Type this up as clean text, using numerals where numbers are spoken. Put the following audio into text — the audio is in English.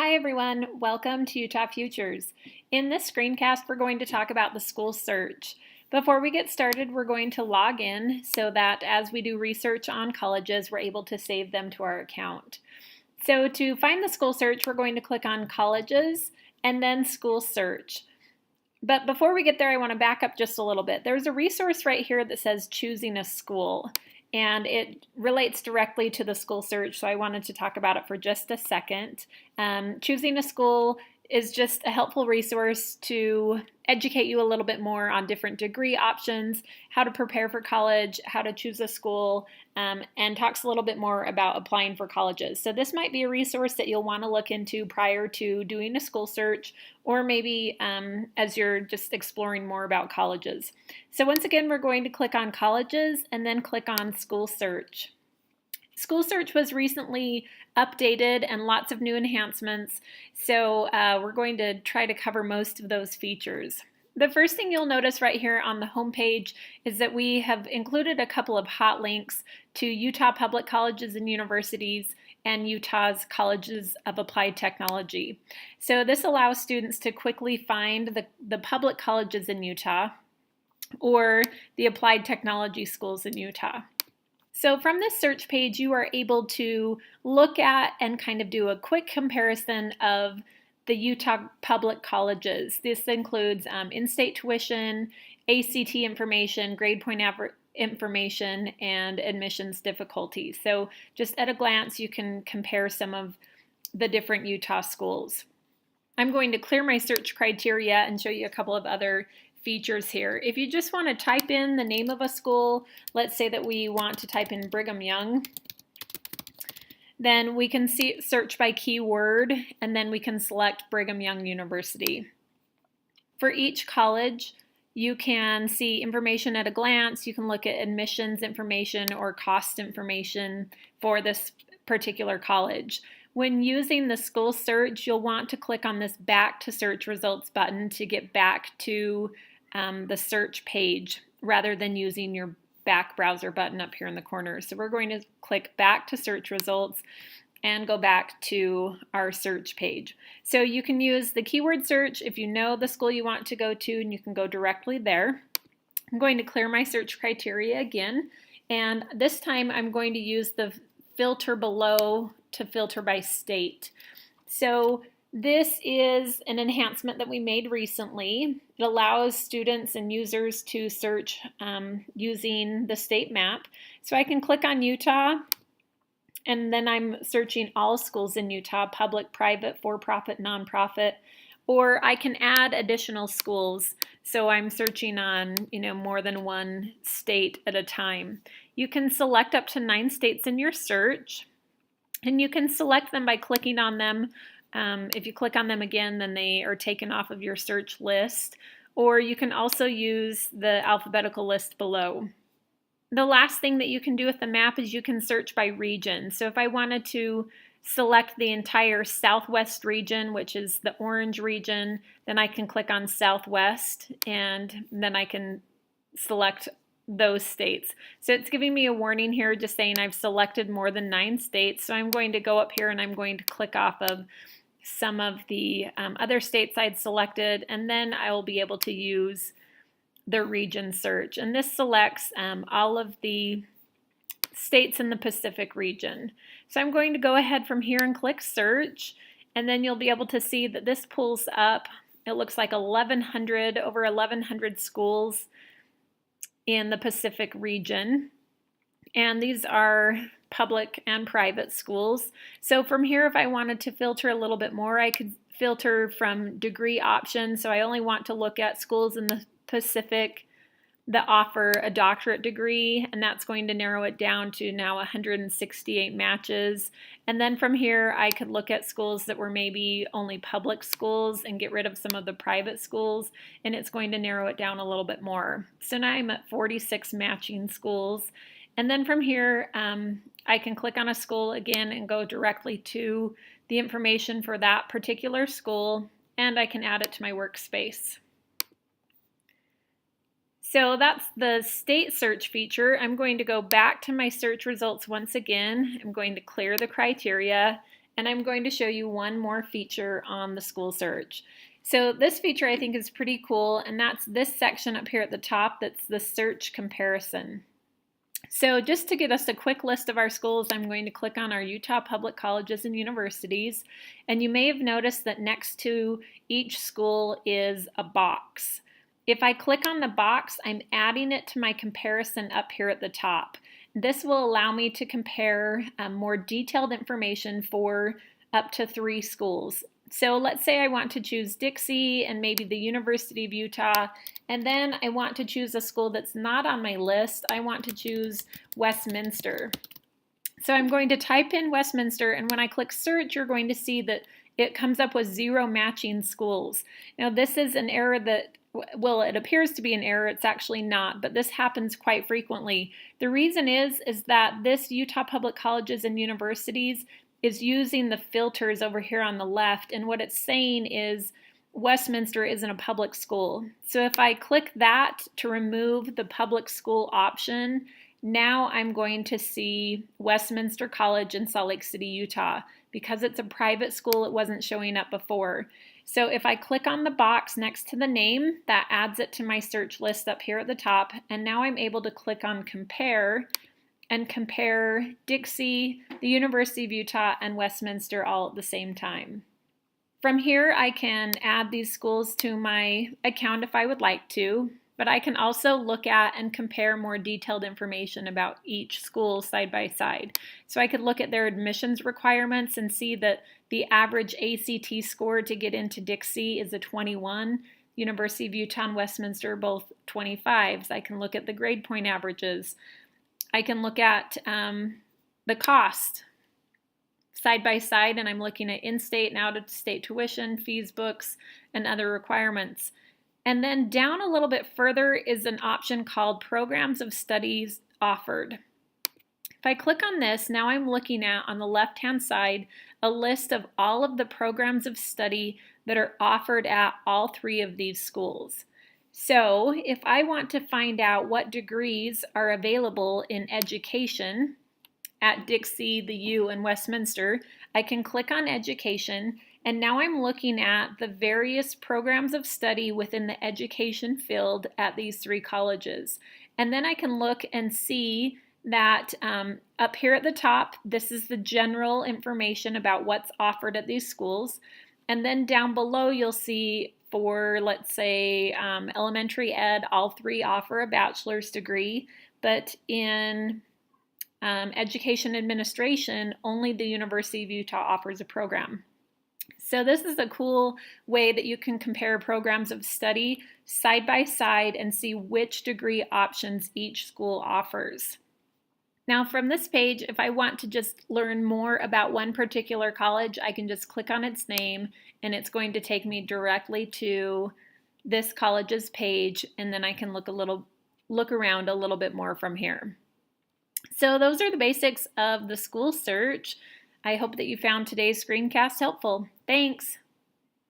Hi everyone, welcome to Utah Futures. In this screencast, we're going to talk about the school search. Before we get started, we're going to log in so that as we do research on colleges, we're able to save them to our account. So to find the school search, we're going to click on colleges and then school search. But before we get there, I want to back up just a little bit. There's a resource right here that says choosing a school, and it relates directly to the school search, so I wanted to talk about it for just a second. Choosing a school is just a helpful resource to educate you a little bit more on different degree options, how to prepare for college, how to choose a school, and talks a little bit more about applying for colleges. So this might be a resource that you'll want to look into prior to doing a school search, or maybe as you're just exploring more about colleges. So once again, we're going to click on colleges and then click on school search. School search was recently updated and lots of new enhancements, so we're going to try to cover most of those features. The first thing you'll notice right here on the home page is that we have included a couple of hot links to Utah public colleges and universities and Utah's colleges of applied technology. So this allows students to quickly find the public colleges in Utah or the applied technology schools in Utah. So from this search page, you are able to look at and kind of do a quick comparison of the Utah public colleges. This includes in-state tuition, ACT information, grade point average information, and admissions difficulty. So just at a glance, you can compare some of the different Utah schools. I'm going to clear my search criteria and show you a couple of other features here. If you just want to type in the name of a school, let's say that we want to type in Brigham Young, then we can search by keyword, and then we can select Brigham Young University. For each college, you can see information at a glance. You can look at admissions information or cost information for this particular college. When using the school search, you'll want to click on this Back to Search Results button to get back to the search page rather than using your back browser button up here in the corner. So we're going to click Back to Search Results and go back to our search page. So you can use the keyword search if you know the school you want to go to, and you can go directly there. I'm going to clear my search criteria again, and this time I'm going to use the filter below to filter by state. So this is an enhancement that we made recently. It allows students and users to search using the state map. So I can click on Utah, and then I'm searching all schools in Utah, public, private, for-profit, nonprofit, or I can add additional schools. So I'm searching on, more than one state at a time. You can select up to 9 states in your search, and you can select them by clicking on them. If you click on them again, then they are taken off of your search list, or you can also use the alphabetical list below. The last thing that you can do with the map is you can search by region. So if I wanted to select the entire Southwest region, which is the orange region, then I can click on Southwest, and then I can select those states. So it's giving me a warning here just saying I've selected more than 9 states. So I'm going to go up here and I'm going to click off of some of the other states I'd selected, and then I will be able to use the region search. And this selects all of the states in the Pacific region. So I'm going to go ahead from here and click search, and then you'll be able to see that this pulls up, it looks like over 1,100 schools in the Pacific region. And these are public and private schools. So from here, if I wanted to filter a little bit more, I could filter from degree options. So I only want to look at schools in the Pacific that offer a doctorate degree, and that's going to narrow it down to now 168 matches. And then from here, I could look at schools that were maybe only public schools and get rid of some of the private schools, and it's going to narrow it down a little bit more. So now I'm at 46 matching schools. And then from here, I can click on a school again and go directly to the information for that particular school, and I can add it to my workspace. So that's the state search feature. I'm going to go back to my search results once again. I'm going to clear the criteria, and I'm going to show you one more feature on the school search. So this feature I think is pretty cool, and that's this section up here at the top that's the search comparison. So just to get us a quick list of our schools, I'm going to click on our Utah Public Colleges and Universities, and you may have noticed that next to each school is a box. If I click on the box, I'm adding it to my comparison up here at the top. This will allow me to compare more detailed information for up to 3 schools. So let's say I want to choose Dixie and maybe the University of Utah, and then I want to choose a school that's not on my list. I want to choose Westminster. So I'm going to type in Westminster, and when I click search, you're going to see that it comes up with 0 matching schools. Now this is an error that, well, it appears to be an error. It's actually not, but this happens quite frequently. The reason is that this Utah Public Colleges and Universities is using the filters over here on the left, and what it's saying is Westminster isn't a public school. So if I click that to remove the public school option, now I'm going to see Westminster College in Salt Lake City, Utah. Because it's a private school, it wasn't showing up before. So if I click on the box next to the name, that adds it to my search list up here at the top, and now I'm able to click on compare and compare Dixie, the University of Utah, and Westminster all at the same time. From here, I can add these schools to my account if I would like to, but I can also look at and compare more detailed information about each school side by side. So I could look at their admissions requirements and see that the average ACT score to get into Dixie is a 21. University of Utah and Westminster both 25s. I can look at the grade point averages. I can look at the cost side by side, and I'm looking at in-state and out-of-state tuition, fees, books, and other requirements. And then down a little bit further is an option called Programs of Studies Offered. If I click on this, now I'm looking at, on the left-hand side, a list of all of the programs of study that are offered at all 3 of these schools. So if I want to find out what degrees are available in education at Dixie, the U, and Westminster, I can click on education, and now I'm looking at the various programs of study within the education field at these 3 colleges. And then I can look and see that up here at the top, this is the general information about what's offered at these schools. And then down below, you'll see for, let's say, elementary ed, all 3 offer a bachelor's degree, but in education administration, only the University of Utah offers a program. So this is a cool way that you can compare programs of study side by side and see which degree options each school offers. Now from this page, if I want to just learn more about one particular college, I can just click on its name and it's going to take me directly to this college's page, and then I can look around a little bit more from here. So those are the basics of the school search. I hope that you found today's screencast helpful. Thanks.